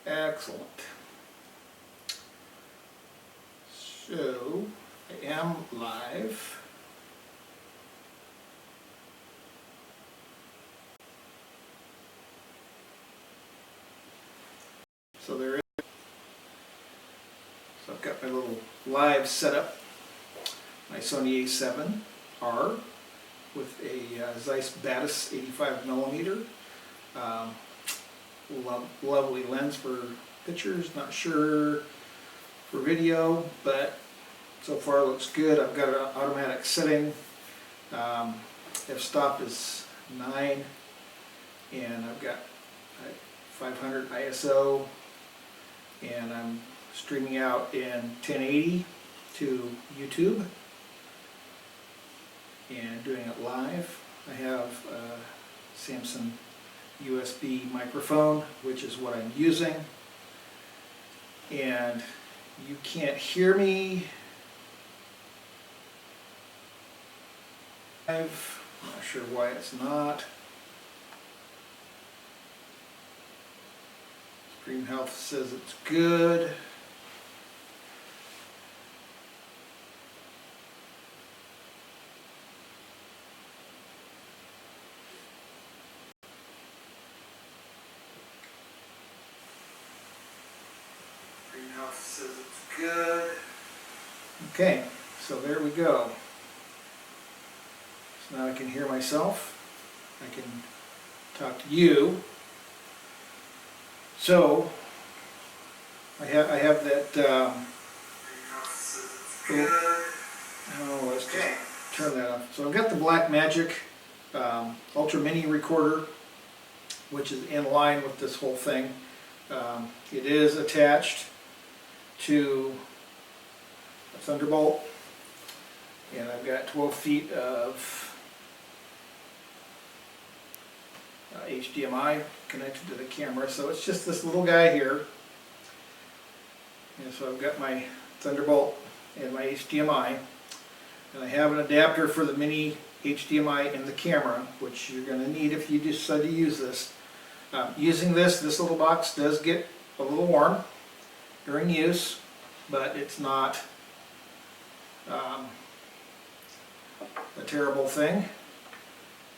Excellent. So, I am live. So there is. So I've got my little live setup. My Sony a7R with a Zeiss Batis 85mm. Lovely lens for pictures. Not sure for video, but so far it looks good. I've got an automatic setting. F-stop is 9, and I've got 500 ISO, and I'm streaming out in 1080 to YouTube and doing it live. I have a Samsung USB microphone, which is what I'm using, and you can't hear me. I'm not sure why it's not. Stream Health says it's good. Stream Health says it's good. Okay, so there we go. So now I can hear myself. I can talk to you. So I have that. Let's just turn that off. So I've got the Blackmagic Ultra Mini recorder, which is in line with this whole thing. It is attached to a Thunderbolt, and I've got 12 feet of HDMI connected to the camera. So it's just this little guy here. And so I've got my Thunderbolt and my HDMI, and I have an adapter for the mini HDMI in the camera, which you're going to need if you decide to use this. Using this little box does get a little warm during use, but it's not a terrible thing.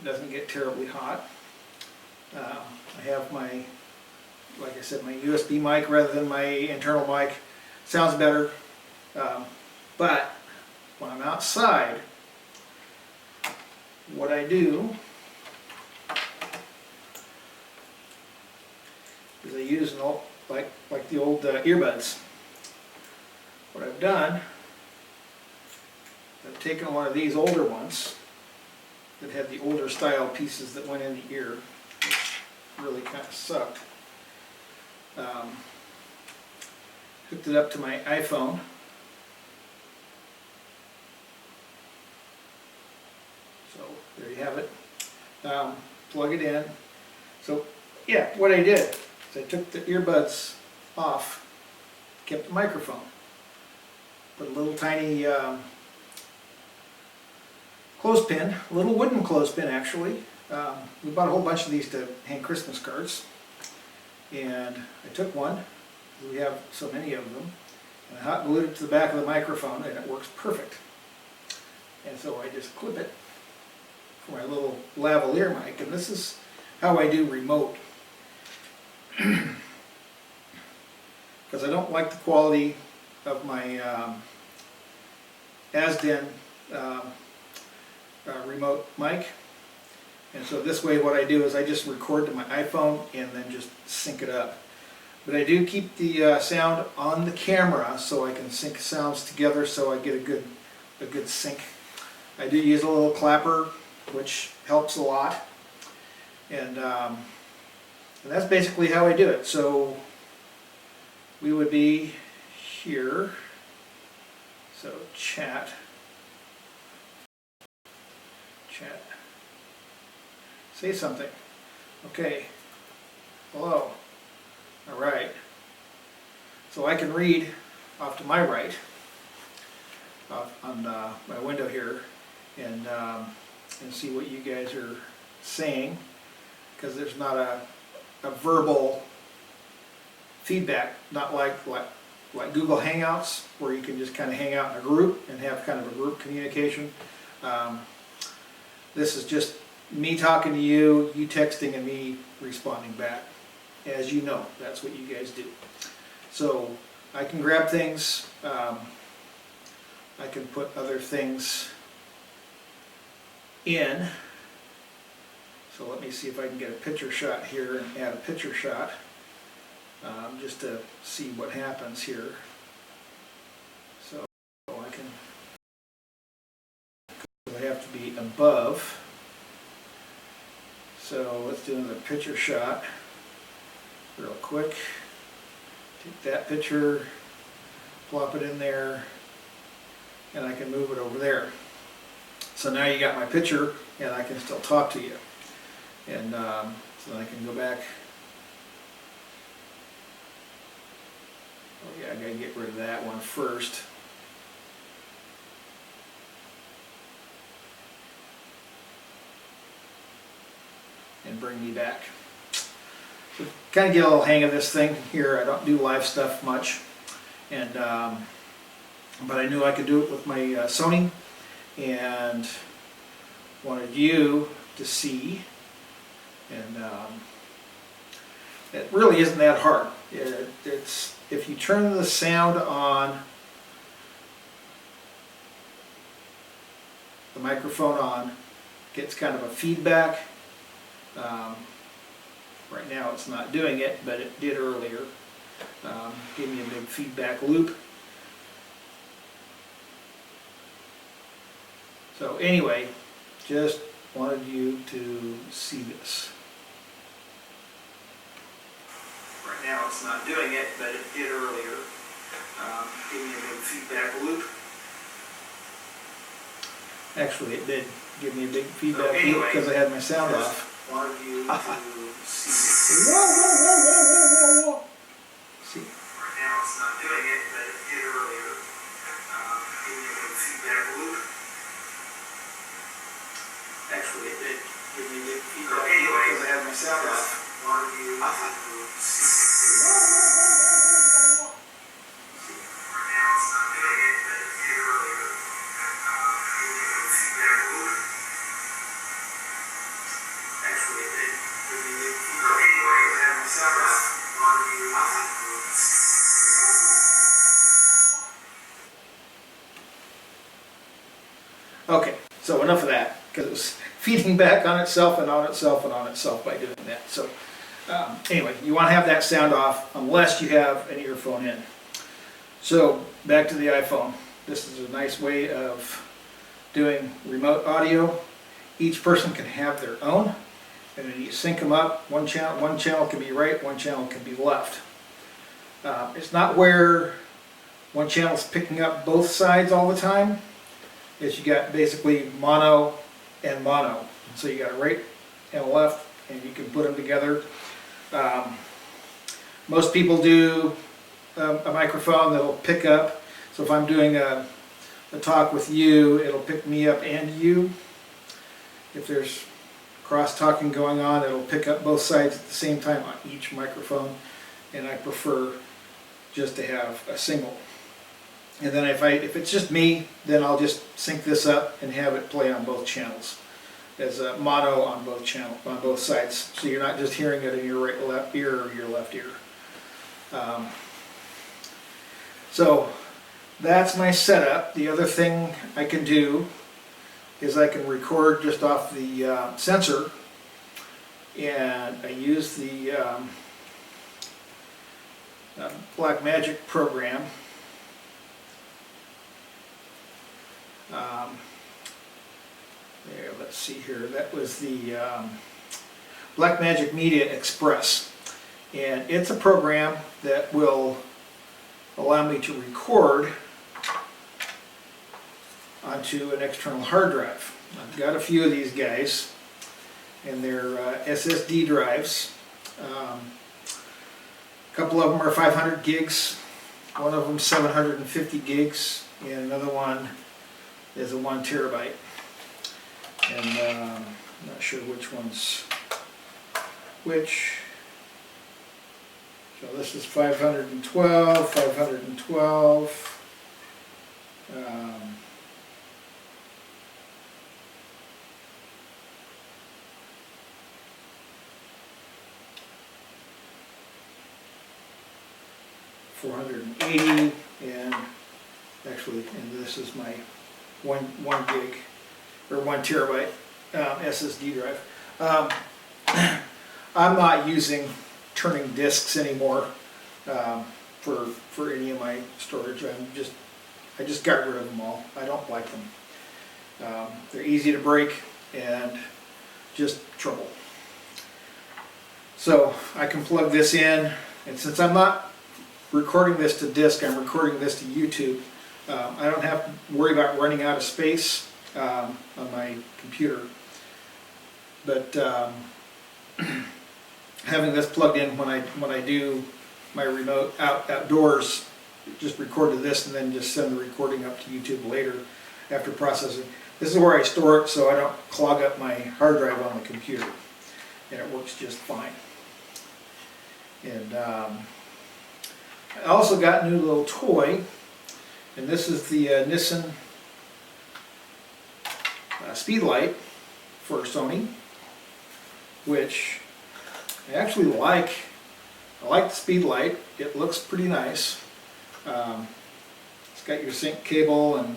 It doesn't get terribly hot. I have my, like I said, my USB mic rather than my internal mic. Sounds better, but when I'm outside, what I do is I use an old, like the old earbuds. What I've done, I've taken one of these older ones that had the older style pieces that went in the ear, which really kind of sucked. Hooked it up to my iPhone. So there you have it. Plug it in. So yeah, what I did is I took the earbuds off, kept the microphone, put a little tiny clothespin, a little wooden clothespin actually. We bought a whole bunch of these to hang Christmas cards, and I took one. We have so many of them, and I hot glued it to the back of the microphone, and it works perfect. And so I just clip it for my little lavalier mic, and this is how I do remote. Because I don't like the quality of my Asden remote mic, and so this way what I do is I just record to my iPhone and then just sync it up. But I do keep the sound on the camera so I can sync sounds together so I get a good sync. I do use a little clapper, which helps a lot, and that's basically how I do it. So we would be here. So chat. Say something. Okay. Hello. All right. So I can read off to my right, on my window here, and see what you guys are saying, because there's not a verbal feedback, not like Google Hangouts, where you can just kind of hang out in a group and have kind of a group communication. This is just me talking to you, you texting, and me responding back. As you know, that's what you guys do. So I can grab things, I can put other things in. So let me see if I can get a picture shot here and add a picture shot, just to see what happens here. So I have to be above. So let's do another picture shot real quick. Take that picture, plop it in there, and I can move it over there. So now you got my picture, and I can still talk to you. And so then I can go back. Oh yeah, I gotta get rid of that one first. And bring me back. So kind of get a little hang of this thing here. I don't do live stuff much, and but I knew I could do it with my Sony, and wanted you to see. And it really isn't that hard. It's if you turn the sound on, the microphone on, gets kind of a feedback. Right now it's not doing it, but it did earlier. Give me a big feedback loop. So anyway, just wanted you to see this. Right now it's not doing it, but it did earlier. Give me a big feedback loop. Actually, it did give me a big feedback loop because I had my sound off. Wanted you to see. Whoa. See. Right now it's not doing it, but it did earlier. Give me a big feedback loop. Actually, it did give me a big feedback loop because I had my sound off. Wanted you to see. Right now it's not doing it, but it did earlier. Give me a big feedback loop. Actually, it did give me a big feedback loop because I had my sound off. Wanted you to see. Okay, so enough of that, because it was feeding back on itself and on itself and on itself by doing that. So anyway, you want to have that sound off unless you have an earphone in. So back to the iPhone. This is a nice way of doing remote audio. Each person can have their own, and then you sync them up. One channel can be right, one channel can be left. It's not where one channel is picking up both sides all the time. Is you got basically mono and mono. So you got a right and a left, and you can put them together. Most people do a microphone that'll pick up. So if I'm doing a talk with you, it'll pick me up and you. If there's cross-talking going on, it'll pick up both sides at the same time on each microphone. And I prefer just to have a single. And then if it's just me, then I'll just sync this up and have it play on both channels as a mono on both sides. So you're not just hearing it in your left ear or your left ear. So that's my setup. The other thing I can do is I can record just off the sensor, and I use the Blackmagic program. There, let's see here. That was the Blackmagic Media Express, and it's a program that will allow me to record onto an external hard drive. I've got a few of these guys, and they're SSD drives. A couple of them are 500 gigs, one of them 750 gigs, and another one is a 1 terabyte. And I'm not sure which one's which. So So this is 512, 512. Um, $480, and actually, and this is my one gig or 1 terabyte SSD drive. I'm not using turning disks anymore for any of my storage. I just got rid of them all. I don't like them. They're easy to break and just trouble. So I can plug this in, and since I'm not recording this to disk, I'm recording this to YouTube. I don't have to worry about running out of space on my computer. But having this plugged in when I do my remote outdoors, just record to this and then just send the recording up to YouTube later after processing. This is where I store it so I don't clog up my hard drive on the computer, and it works just fine. And I also got a new little toy, and this is the Nissan Speedlight for Sony, which I actually like. I like the Speedlight. It looks pretty nice. It's got your sync cable and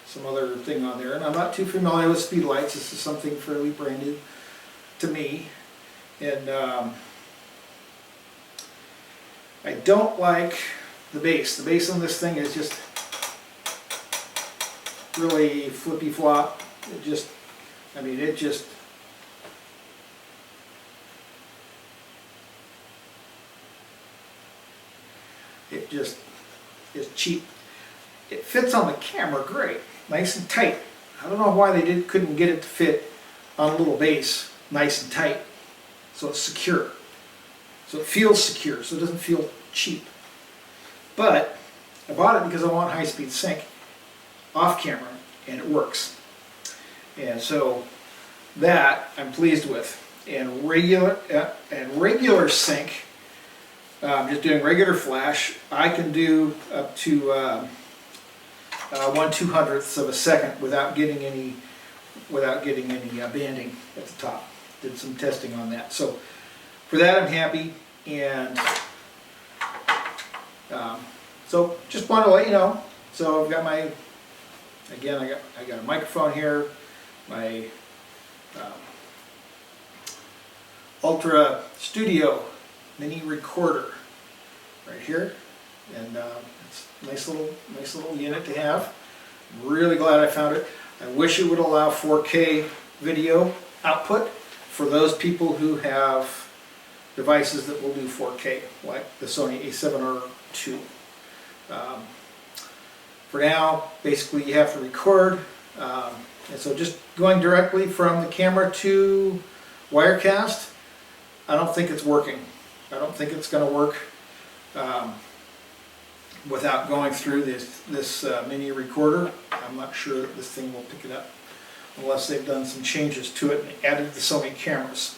some other thing on there, and I'm not too familiar with Speedlights. This is something fairly brand new to me, and I don't like the bass. The bass on this thing is just really flippy flop. It just, I mean, it just, is cheap. It fits on the camera great, nice and tight. I don't know why they couldn't get it to fit on a little bass, nice and tight, so it's secure. So it feels secure, so it doesn't feel cheap. But I bought it because I want high-speed sync off camera, and it works. And so that I'm pleased with. And regular sync, just doing regular flash, I can do up to 1/200th of a second without getting any banding at the top. Did some testing on that. So for that I'm happy, and so just want to let you know. So I've got my, again, I got a microphone here, my Ultra Studio mini recorder right here, and it's a nice little unit to have. I'm really glad I found it. I wish it would allow 4K video output for those people who have devices that will do 4K, like the Sony a7R II. For now, basically you have to record, and so just going directly from the camera to Wirecast, I don't think it's working. I don't think it's going to work without going through this mini recorder. I'm not sure that this thing will pick it up unless they've done some changes to it and added the Sony cameras.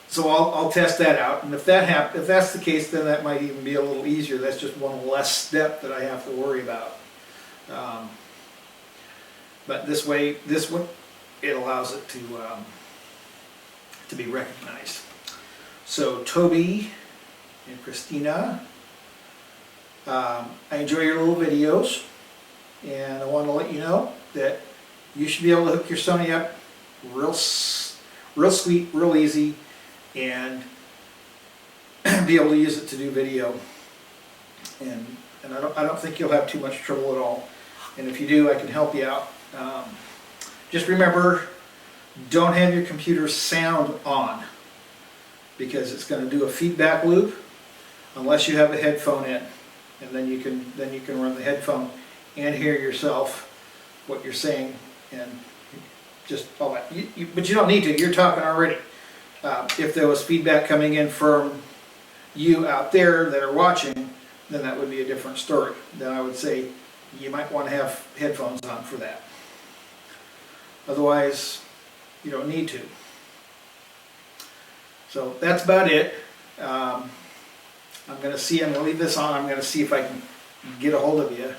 So I'll test that out, and if that's the case, then that might even be a little easier. That's just one less step that I have to worry about. But this one, it allows it to be recognized. So Toby and Christina, I enjoy your little videos, and I want to let you know that you should be able to hook your Sony up real sweet, real easy, and be able to use it to do video. And I don't think you'll have too much trouble at all. And if you do, I can help you out. Just remember, don't have your computer's sound on, because it's going to do a feedback loop unless you have a headphone in, and then you can run the headphone and hear yourself, what you're saying, and just all that. But you don't need to. You're talking already. If there was feedback coming in from you out there that are watching, then that would be a different story. Then I would say you might want to have headphones on for that. Otherwise, you don't need to. So that's about it. I'm gonna leave this on, I'm gonna see if I can get a hold of you.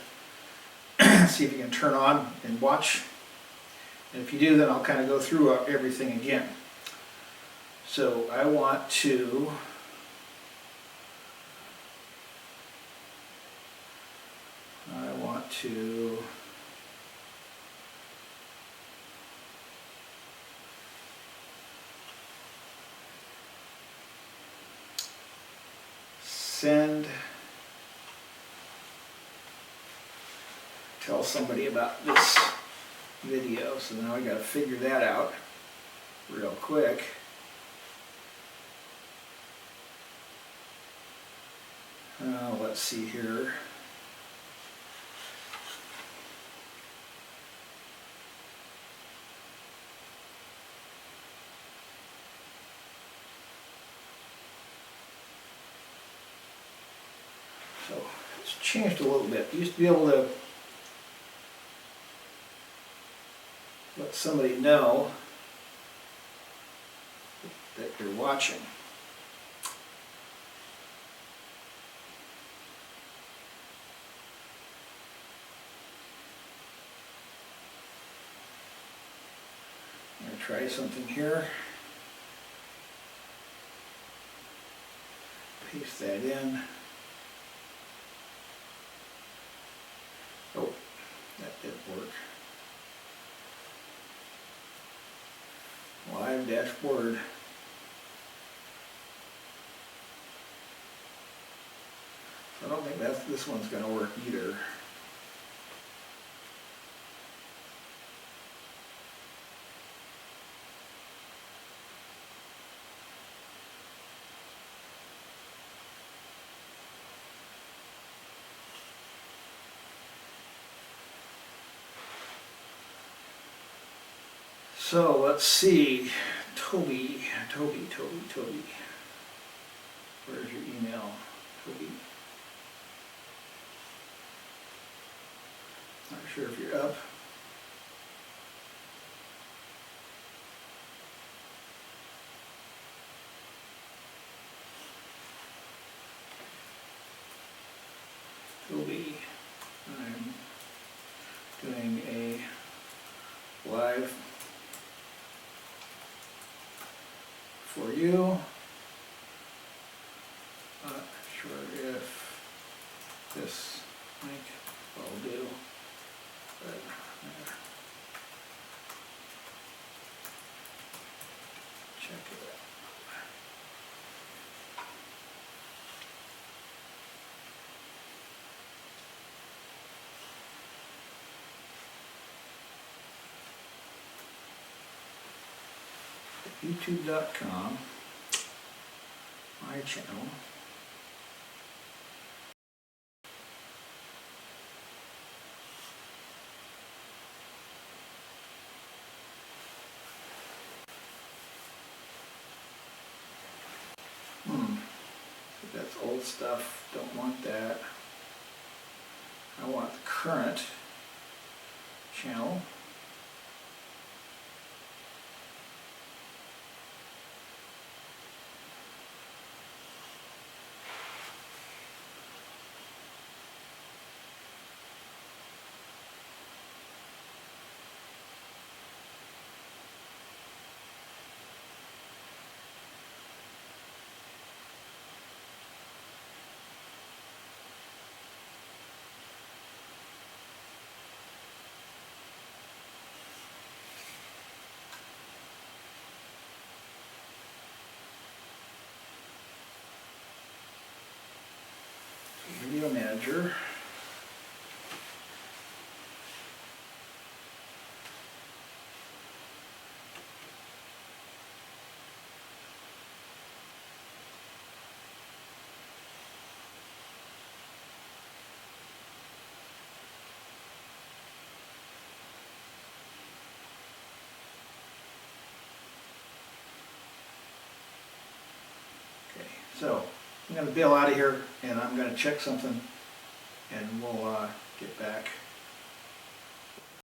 See if you can turn on and watch. And if you do, then I'll kind of go through everything again. So I want to tell somebody about this video, so now I gotta figure that out real quick. Let's see here. So it's changed a little bit. You used to be able to let somebody know that you're watching. I'm going to try something here. Paste that in. Oh, that didn't work. Live dashboard. I don't think this one's going to work either. So let's see, Toby. Where's your email, Toby? Not sure if you're up. Toby, I'm doing a live for you. Not sure if this link will do, but check it out. YouTube.com, my channel. That's old stuff, don't want that. I want the current channel. Video manager. Okay, so I'm going to bail out of here and I'm going to check something and we'll get back.